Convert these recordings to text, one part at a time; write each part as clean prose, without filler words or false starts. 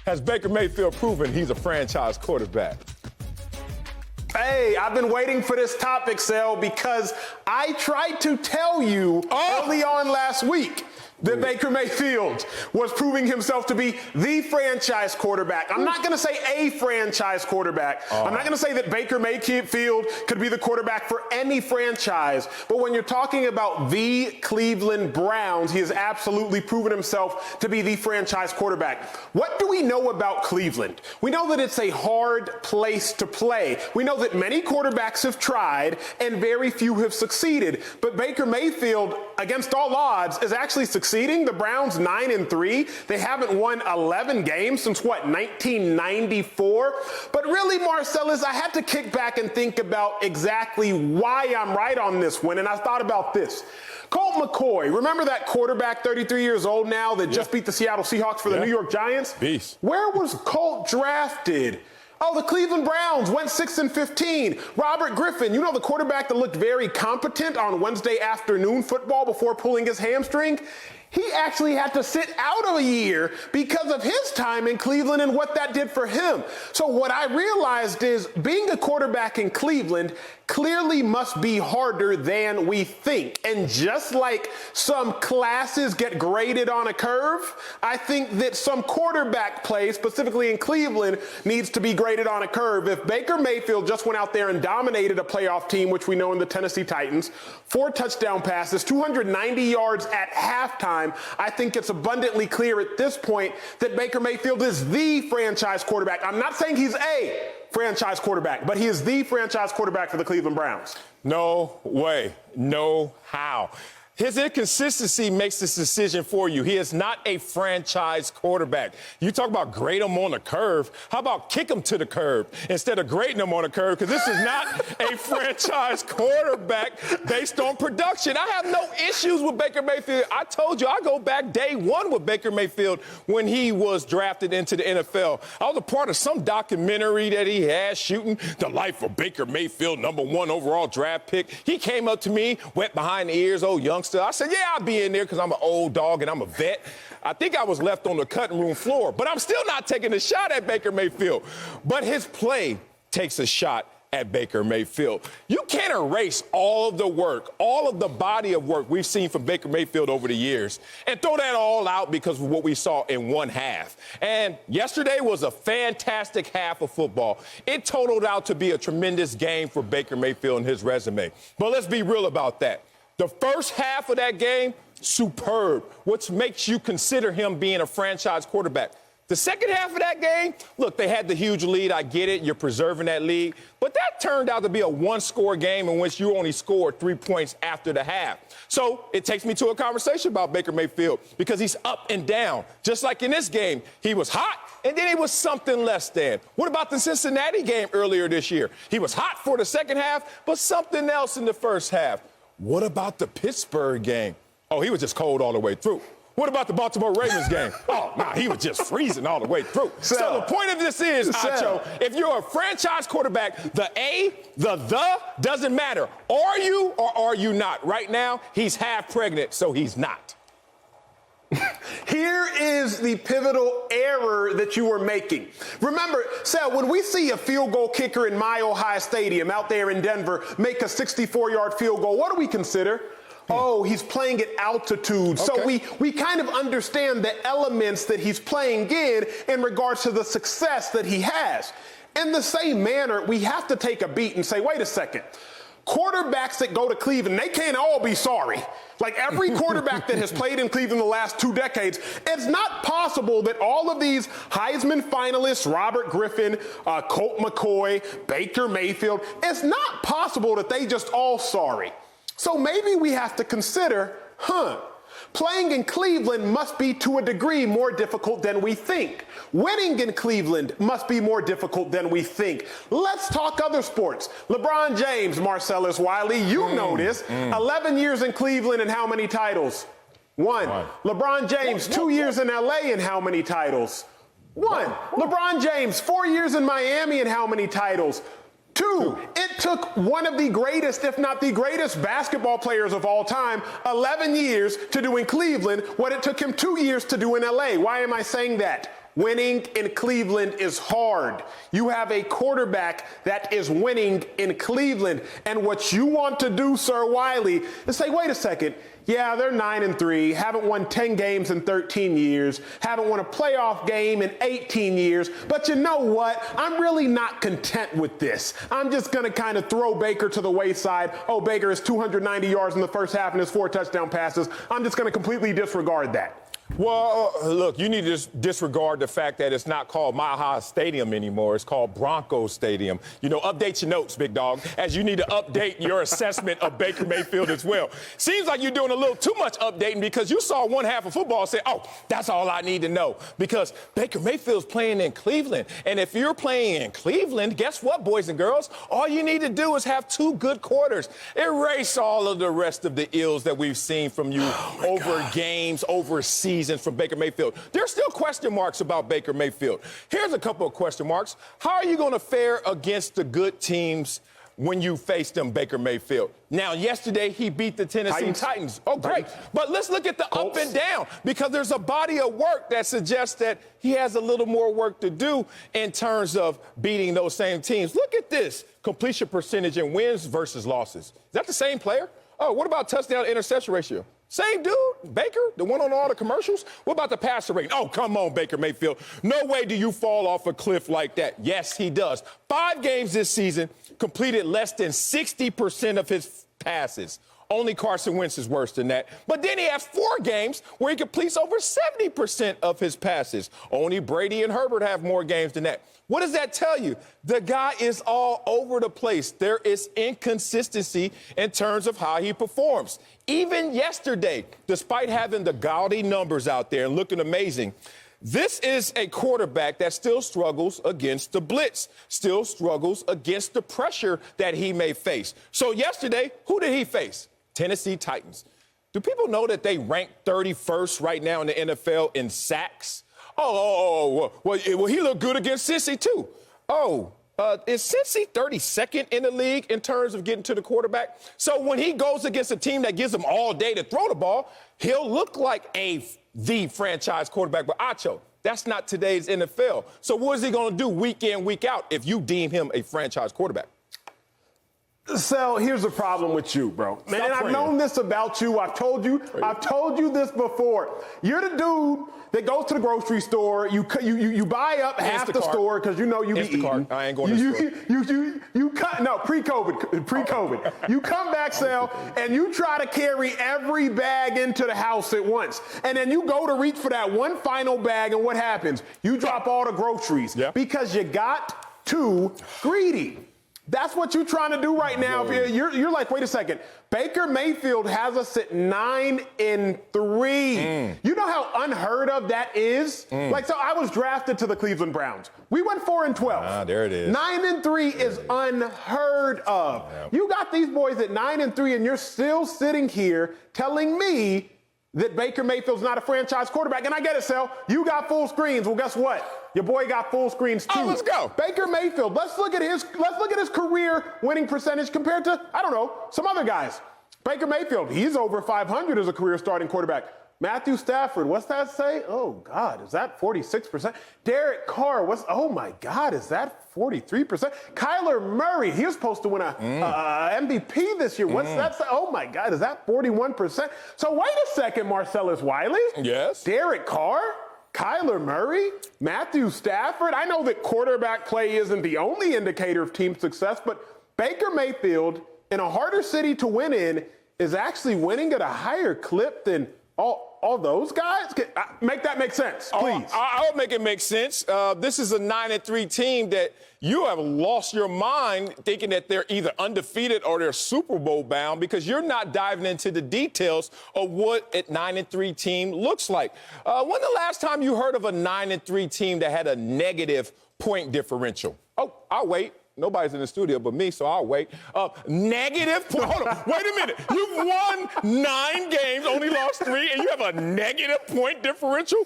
has Baker Mayfield proven he's a franchise quarterback? Hey, I've been waiting for this topic, Sal, because I tried to tell you early on last week that Baker Mayfield was proving himself to be the franchise quarterback. I'm not going to say a franchise quarterback. I'm not going to say that Baker Mayfield could be the quarterback for any franchise. But when you're talking about the Cleveland Browns, he has absolutely proven himself to be the franchise quarterback. What do we know about Cleveland? We know that it's a hard place to play. We know that many quarterbacks have tried and very few have succeeded. But Baker Mayfield, against all odds, is actually succeeding. The Browns 9-3. They haven't won 11 games since 1994. But really, Marcellus, I had to kick back and think about exactly why I'm right on this one. And I thought about this. Colt McCoy, remember that quarterback, 33 years old now, that just beat the Seattle Seahawks for the New York Giants? Beast. Where was Colt drafted? Oh, the Cleveland Browns went 6-15. Robert Griffin, you know, the quarterback that looked very competent on Wednesday afternoon football before pulling his hamstring? He actually had to sit out of a year because of his time in Cleveland and what that did for him. So what I realized is being a quarterback in Cleveland clearly must be harder than we think. And just like some classes get graded on a curve, I think that some quarterback play, specifically in Cleveland, needs to be graded on a curve. If Baker Mayfield just went out there and dominated a playoff team, which we know in the Tennessee Titans, 4 touchdown passes, 290 yards at halftime, I think it's abundantly clear at this point that Baker Mayfield is the franchise quarterback. I'm not saying he's a franchise quarterback, but he is the franchise quarterback for the Cleveland Browns. No way. No how. His inconsistency makes this decision for you. He is not a franchise quarterback. You talk about grade him on the curve. How about kick him to the curb instead of grading him on the curve? Because this is not a franchise quarterback based on production. I have no issues with Baker Mayfield. I told you, I go back day one with Baker Mayfield when he was drafted into the NFL. I was a part of some documentary that he had shooting the life of Baker Mayfield, #1 overall draft pick. He came up to me, wet behind the ears, old youngster. I said, yeah, I'll be in there because I'm an old dog and I'm a vet. I think I was left on the cutting room floor, but I'm still not taking a shot at Baker Mayfield. But his play takes a shot at Baker Mayfield. You can't erase all of the work, all of the body of work we've seen from Baker Mayfield over the years and throw that all out because of what we saw in one half. And yesterday was a fantastic half of football. It totaled out to be a tremendous game for Baker Mayfield and his resume. But let's be real about that. The first half of that game, superb, which makes you consider him being a franchise quarterback. The second half of that game, look, they had the huge lead. I get it. You're preserving that lead. But that turned out to be a one-score game in which you only scored 3 points after the half. So it takes me to a conversation about Baker Mayfield because he's up and down. Just like in this game, he was hot, and then he was something less than. What about the Cincinnati game earlier this year? He was hot for the second half, but something else in the first half. What about the Pittsburgh game? Oh, he was just cold all the way through. What about the Baltimore Ravens game? Oh, nah, he was just freezing all the way through. So the point of this is, Acho, if you're a franchise quarterback, the doesn't matter. Are you or are you not? Right now, he's half pregnant, so he's not. Here is the pivotal error that you were making. Remember, Sal, when we see a field goal kicker in Mile High Stadium out there in Denver make a 64-yard field goal, what do we consider? Oh, he's playing at altitude. So we kind of understand the elements that he's playing in regards to the success that he has. In the same manner, we have to take a beat and say, wait a second. Quarterbacks that go to Cleveland, they can't all be sorry. Like every quarterback that has played in Cleveland the last 2 decades, it's not possible that all of these Heisman finalists, Robert Griffin, Colt McCoy, Baker Mayfield, it's not possible that they just all sorry. So maybe we have to consider, playing in Cleveland must be to a degree more difficult than we think. Winning in Cleveland must be more difficult than we think. Let's talk other sports. LeBron James, Marcellus, Wiley, you know this. 11 years in Cleveland and how many titles? 1. LeBron James, 2 years in LA and how many titles? 1. LeBron James, 4 years in Miami and how many titles? 2. It took one of the greatest, if not the greatest, basketball players of all time 11 years to do in Cleveland what it took him 2 years to do in LA. Why am I saying that? Winning in Cleveland is hard. You have a quarterback that is winning in Cleveland. And what you want to do, Sir Wiley, is say, wait a second. Yeah, they're 9-3, haven't won 10 games in 13 years, haven't won a playoff game in 18 years. But you know what? I'm really not content with this. I'm just going to kind of throw Baker to the wayside. Oh, Baker has 290 yards in the first half and his 4 touchdown passes. I'm just going to completely disregard that. Well, look, you need to disregard the fact that it's not called Mile High Stadium anymore. It's called Broncos Stadium. You know, update your notes, big dog, as you need to update your assessment of Baker Mayfield as well. Seems like you're doing a little too much updating because you saw one half of football and said, oh, that's all I need to know, because Baker Mayfield's playing in Cleveland. And if you're playing in Cleveland, guess what, boys and girls? All you need to do is have 2 good quarters. Erase all of the rest of the ills that we've seen from you over games, over seasons from Baker Mayfield. There's still question marks about Baker Mayfield. Here's a couple of question marks. How are you going to fare against the good teams when you face them, Baker Mayfield? Now, yesterday, he beat the Tennessee Titans. Oh, great. But let's look at the Colts. Up and down, because there's a body of work that suggests that he has a little more work to do in terms of beating those same teams. Look at this. Completion percentage in wins versus losses. Is that the same player? Oh, what about touchdown interception ratio? Same dude, Baker, the one on all the commercials? What about the passer rating? Oh, come on, Baker Mayfield. No way do you fall off a cliff like that. Yes, he does. 5 games this season, completed less than 60% of his passes. Only Carson Wentz is worse than that. But then he has 4 games where he completes over 70% of his passes. Only Brady and Herbert have more games than that. What does that tell you? The guy is all over the place. There is inconsistency in terms of how he performs. Even yesterday, despite having the gaudy numbers out there and looking amazing, this is a quarterback that still struggles against the blitz, still struggles against the pressure that he may face. So yesterday, who did he face? Tennessee Titans. Do people know that they rank 31st right now in the NFL in sacks? Well, he looked good against Cincy, too. Is Cincy 32nd in the league in terms of getting to the quarterback? So when he goes against a team that gives him all day to throw the ball, he'll look like the franchise quarterback. But Acho, that's not today's NFL. So what is he going to do week in, week out if you deem him a franchise quarterback? So here's the problem with you, bro. Man, and I've known this about you. I've told you this before. You're the dude that goes to the grocery store. You buy up half the store because you know you be eating. I ain't going to the store. You cut. No, pre-COVID. You come back, Sal, and you try to carry every bag into the house at once. And then you go to reach for that one final bag, and what happens? You drop all the groceries because you got too greedy. That's what you're trying to do right now. You're like, wait a second. Baker Mayfield has us at 9-3. You know how unheard of that is? Like, so I was drafted to the Cleveland Browns. We went 4-12. There it is. 9-3 is unheard of. You got these boys at 9-3, and you're still sitting here telling me that Baker Mayfield's not a franchise quarterback. And I get it, Sal. You got full screens. Well, guess what? Your boy got full screens too. Let's go. Baker Mayfield. Let's look at his career winning percentage compared to, I don't know, some other guys. Baker Mayfield, he's over 500 as a career starting quarterback. Matthew Stafford, what's that say? Oh, God, is that 46%? Derek Carr, oh, my God, is that 43%? Kyler Murray, he was supposed to win a MVP this year. What's that say? Oh, my God, is that 41%? So wait a second, Marcellus Wiley. Yes. Derek Carr? Kyler Murray, Matthew Stafford. I know that quarterback play isn't the only indicator of team success, but Baker Mayfield, in a harder city to win in, is actually winning at a higher clip than all those guys? Make that make sense, please. I'll make it make sense. This is a 9-3 team that you have lost your mind thinking that they're either undefeated or they're Super Bowl bound, because you're not diving into the details of what a 9-3 team looks like. When the last time you heard of a 9-3 team that had a negative point differential? Oh, I'll wait. Nobody's in the studio but me, so I'll wait. Negative point. Hold on. Wait a minute. You've won 9 games, only lost 3, and you have a negative point differential?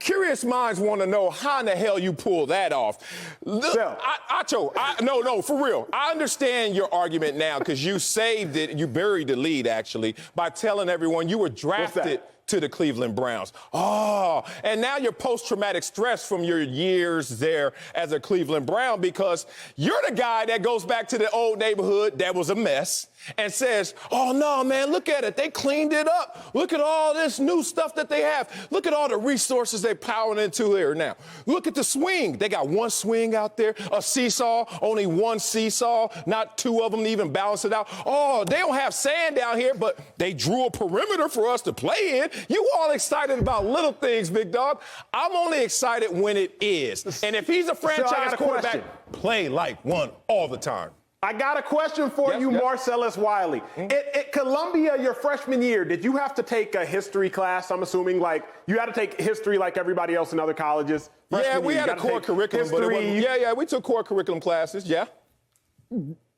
Curious minds want to know how in the hell you pull that off. Acho, no, for real. I understand your argument now because you saved it. You buried the lead, actually, by telling everyone you were drafted to the Cleveland Browns. Oh, and now you're post-traumatic stress from your years there as a Cleveland Brown because you're the guy that goes back to the old neighborhood that was a mess and says, oh, no, man, look at it. They cleaned it up. Look at all this new stuff that they have. Look at all the resources they're plowing into there now. Look at the swing. They got one swing out there, a seesaw, only one seesaw, not two of them to even balance it out. Oh, they don't have sand down here, but they drew a perimeter for us to play in. You all excited about little things, big dog. I'm only excited when it is. And if he's a franchise quarterback, play like one all the time. I got a question for you, Marcellus Wiley. At Columbia, your freshman year, did you have to take a history class? I'm assuming like you had to take history like everybody else in other colleges. Yeah, we had a core curriculum, but it wasn't, we took core curriculum classes,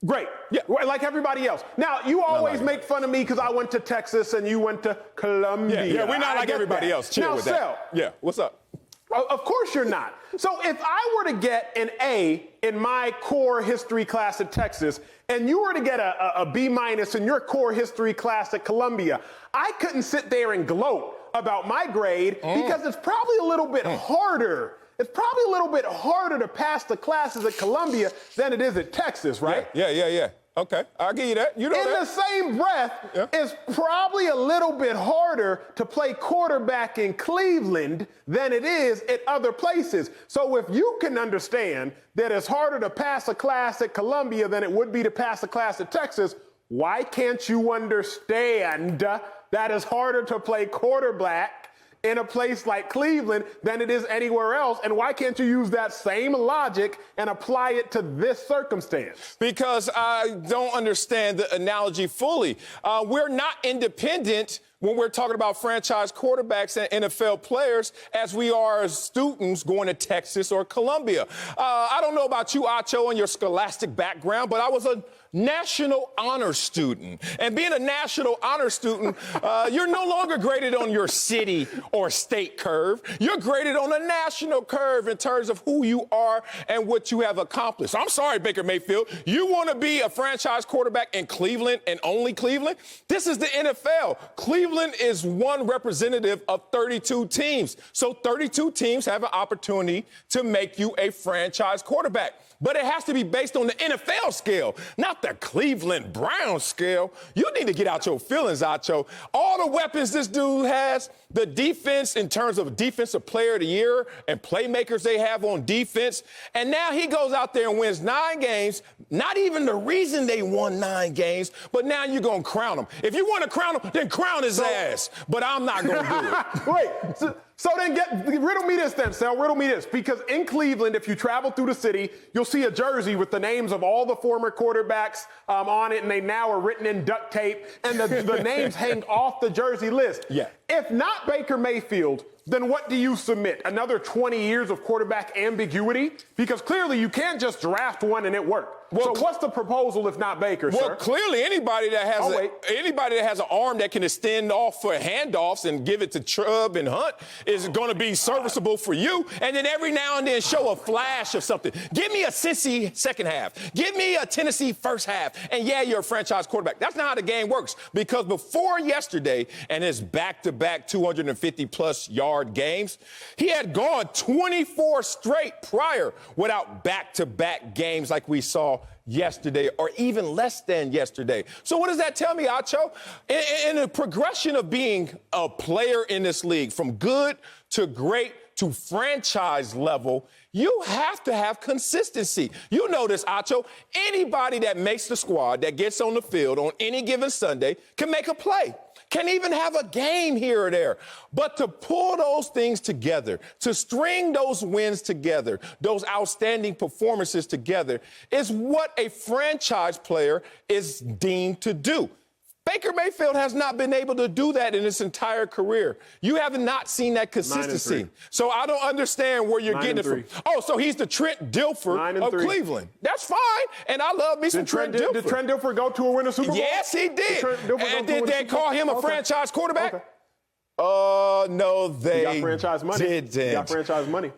Great. Yeah, like everybody else. Now, you always make fun of me because I went to Texas and you went to Columbia. Yeah, we're not like everybody else. Chill with that. Yeah, what's up? Of course you're not. So if I were to get an A in my core history class at Texas and you were to get a B- in your core history class at Columbia, I couldn't sit there and gloat about my grade because it's probably a little bit harder. It's probably a little bit harder to pass the classes at Columbia than it is at Texas, right? Yeah. Okay, I'll give you that. You know in the same breath, it's probably a little bit harder to play quarterback in Cleveland than it is at other places. So if you can understand that it's harder to pass a class at Columbia than it would be to pass a class at Texas, why can't you understand that it's harder to play quarterback in a place like Cleveland than it is anywhere else? And why can't you use that same logic and apply it to this circumstance? Because I don't understand the analogy fully. We're not independent when we're talking about franchise quarterbacks and NFL players as we are as students going to Texas or Columbia. I don't know about you, Acho, and your scholastic background, but I was a National Honor Student. And being a National Honor Student, you're no longer graded on your city or state curve. You're graded on a national curve in terms of who you are and what you have accomplished. I'm sorry, Baker Mayfield. You want to be a franchise quarterback in Cleveland and only Cleveland? This is the NFL. Cleveland is one representative of 32 teams. So 32 teams have an opportunity to make you a franchise quarterback. But it has to be based on the NFL scale, not the Cleveland Browns scale. You need to get out your feelings, Acho. All the weapons this dude has, the defense in terms of defensive player of the year and playmakers they have on defense. And now he goes out there and wins 9 games, not even the reason they won 9 games, but now you're going to crown him. If you want to crown him, then crown his ass. But I'm not going to do it. Wait. So then riddle me this then, Sal, riddle me this. Because in Cleveland, if you travel through the city, you'll see a jersey with the names of all the former quarterbacks on it, and they now are written in duct tape, and the names hang off the jersey list. Yeah. If not Baker Mayfield, then what do you submit? Another 20 years of quarterback ambiguity? Because clearly you can't just draft one and it work. Well, so what's the proposal if not Baker, sir? Well, clearly anybody that has an arm that can extend off for handoffs and give it to Chubb and Hunt is going to be serviceable for you. And then every now and then show a flash of something. Give me a Cincy second half. Give me a Tennessee first half. And yeah, you're a franchise quarterback. That's not how the game works. Because before yesterday and his back-to-back 250-plus yard games, he had gone 24 straight prior without back-to-back games like we saw yesterday or even less than yesterday. So what does that tell me, Acho? In the progression of being a player in this league, from good to great to franchise level, you have to have consistency. You know this, Acho. Anybody that makes the squad, that gets on the field on any given Sunday, can make a play, can even have a game here or there. But to pull those things together, to string those wins together, those outstanding performances together, is what a franchise player is deemed to do. Baker Mayfield has not been able to do that in his entire career. You have not seen that consistency. So I don't understand where you're getting it from. Oh, so he's the Trent Dilfer of Cleveland. That's fine. And I love me some Trent Dilfer. Did Trent Dilfer go to a winning Super Bowl? Yes, he did. And did they call him a franchise quarterback? No, they didn't. He got franchise money. He got franchise money.